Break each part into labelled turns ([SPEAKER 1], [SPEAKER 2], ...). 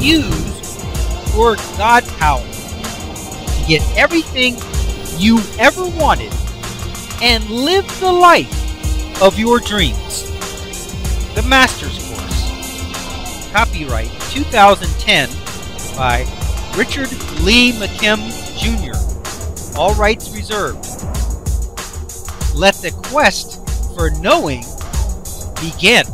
[SPEAKER 1] use your God power to get everything you ever wanted and live the life of your dreams. The Master's Course. Copyright 2010 by Richard Lee McKim Jr. All rights reserved. Let the quest for knowing begin.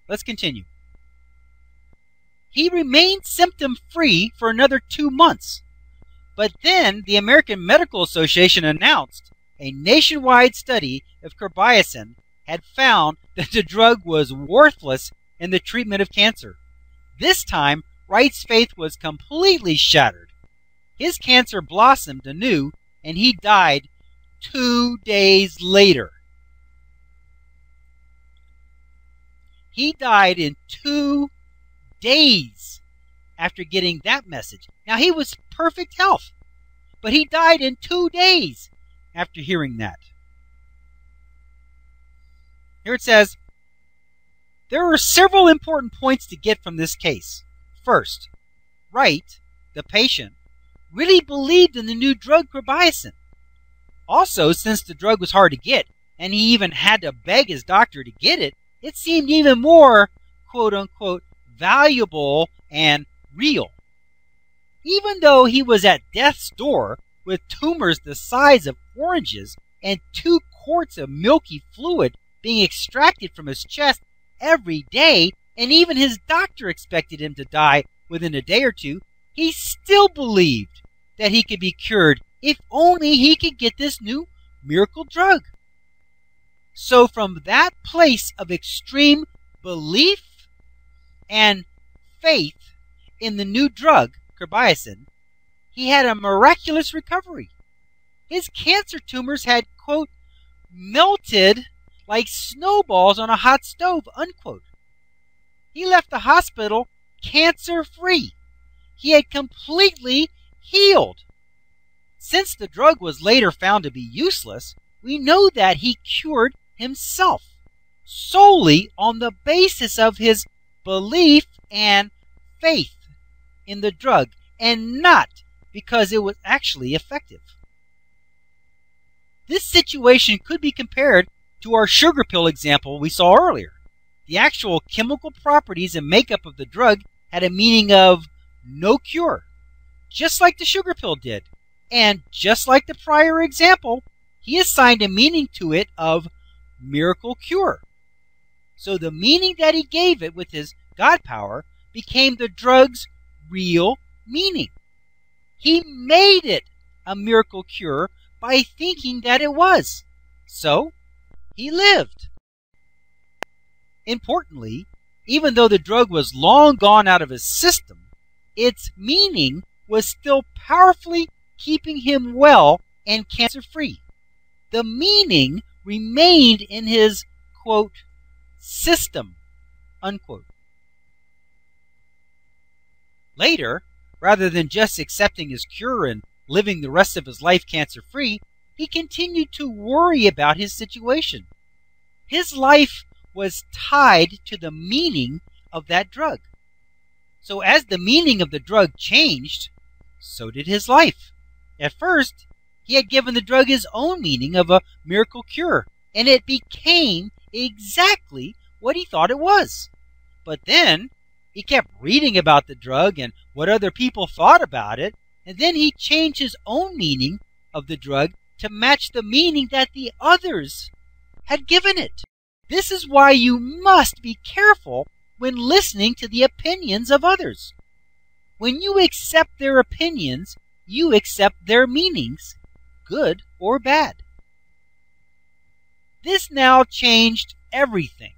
[SPEAKER 1] Let's continue. He remained symptom-free for another 2 months. But then the American Medical Association announced a nationwide study of carbamazepine had found that the drug was worthless in the treatment of cancer. This time, Wright's faith was completely shattered. His cancer blossomed anew, and he died 2 days later. He died in 2 days after getting that message. Now, he was perfect health, but he died in 2 days after hearing that. Here it says, there are several important points to get from this case. First, Wright, the patient, really believed in the new drug carbamazepine. Also, since the drug was hard to get, and he even had to beg his doctor to get it, it seemed even more, quote-unquote, valuable and real. Even though he was at death's door with tumors the size of oranges and 2 quarts of milky fluid being extracted from his chest every day, and even his doctor expected him to die within a day or two, he still believed that he could be cured if only he could get this new miracle drug. So from that place of extreme belief and faith in the new drug, carbamazepine, he had a miraculous recovery. His cancer tumors had, quote, melted like snowballs on a hot stove, unquote. He left the hospital cancer-free. He had completely healed. Since the drug was later found to be useless, we know that he cured himself solely on the basis of his belief and faith in the drug, and not because it was actually effective. This situation could be compared to our sugar pill example we saw earlier. The actual chemical properties and makeup of the drug had a meaning of no cure, just like the sugar pill did. And just like the prior example, he assigned a meaning to it of miracle cure. So the meaning that he gave it with his God power became the drug's real meaning. He made it a miracle cure by thinking that it was. So he lived. Importantly, even though the drug was long gone out of his system, its meaning was still powerfully keeping him well and cancer-free. The meaning remained in his, quote, system, unquote. Later, rather than just accepting his cure and living the rest of his life cancer-free, he continued to worry about his situation. His life was tied to the meaning of that drug. So as the meaning of the drug changed, so did his life. At first, he had given the drug his own meaning of a miracle cure, and it became exactly what he thought it was. But then, he kept reading about the drug and what other people thought about it, and then he changed his own meaning of the drug to match the meaning that the others had given it. This is why you must be careful when listening to the opinions of others. When you accept their opinions, you accept their meanings, good or bad. This now changed everything.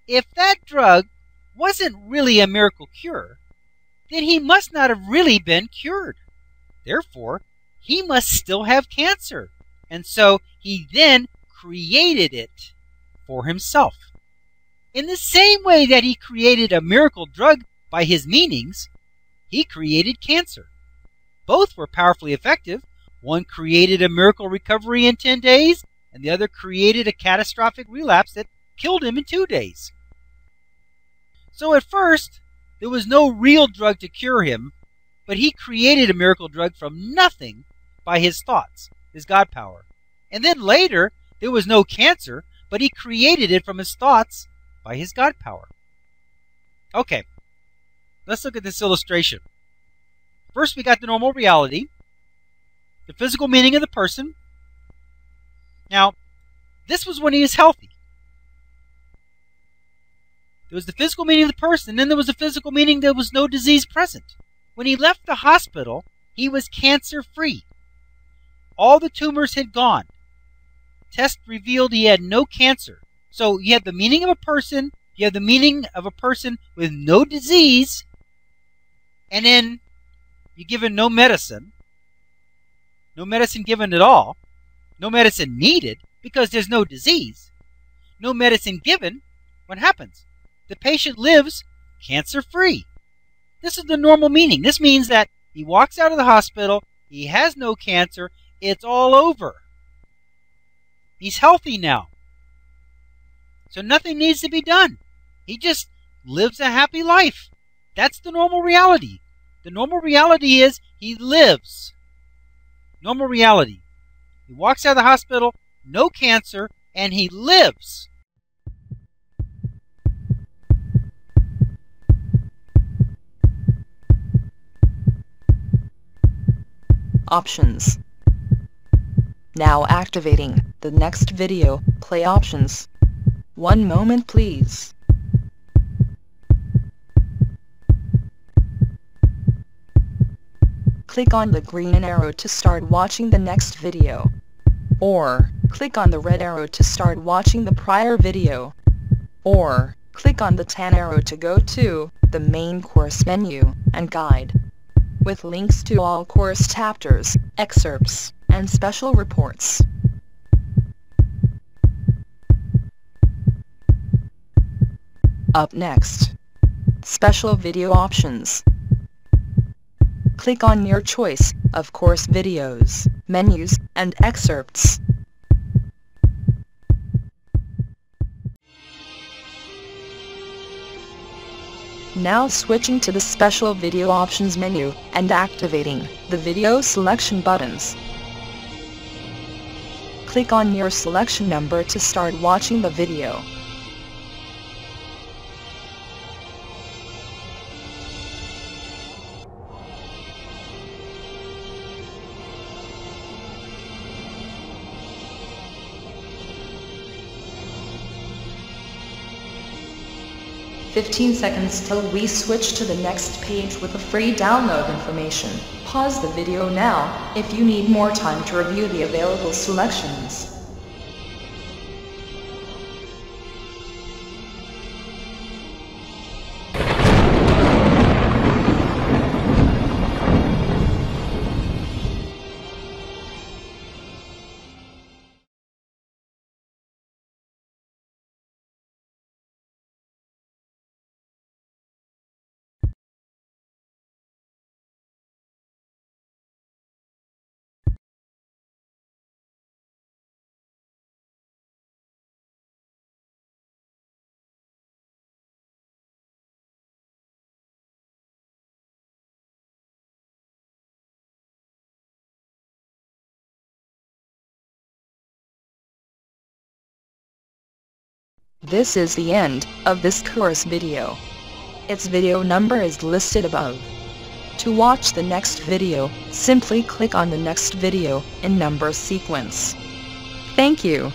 [SPEAKER 1] If that drug wasn't really a miracle cure, then he must not have really been cured. Therefore, he must still have cancer. And so he then created it for himself. In the same way that he created a miracle drug by his meanings, he created cancer. Both were powerfully effective. One created a miracle recovery in 10 days, and the other created a catastrophic relapse that killed him in 2 days. So at first, there was no real drug to cure him, but he created a miracle drug from nothing by his thoughts, his God power. And then later, there was no cancer, but he created it from his thoughts by his God power. Okay, let's look at this illustration. First, we got the normal reality, the physical meaning of the person. Now, this was when he was healthy. There was the physical meaning of the person, and then there was the physical meaning there was no disease present. When he left the hospital, he was cancer-free. All the tumors had gone. Tests revealed he had no cancer. So you have the meaning of a person, you have the meaning of a person with no disease, and then you're given no medicine given at all, no medicine needed because there's no disease, no medicine given. What happens? The patient lives cancer-free. This is the normal meaning. This means that he walks out of the hospital, he has no cancer, it's all over. He's healthy now. So nothing needs to be done. He just lives a happy life. That's the normal reality. The normal reality is he lives. Normal reality. He walks out of the hospital, no cancer, and he lives.
[SPEAKER 2] Options. Now activating the next video. Play options. 1 moment please. Click on the green arrow to start watching the next video. Or, click on the red arrow to start watching the prior video. Or, click on the tan arrow to go to the main course menu and guide, with links to all course chapters, excerpts, and special reports. Up next, special video options. Click on your choice of course videos, menus, and excerpts. Now switching to the special video options menu and activating the video selection buttons. Click on your selection number to start watching the video. "15 seconds till we switch to the next page with the free download information. Pause the video now if you need more time to review the available selections." This is the end of this course video. Its video number is listed above. To watch the next video, simply click on the next video in number sequence. Thank you.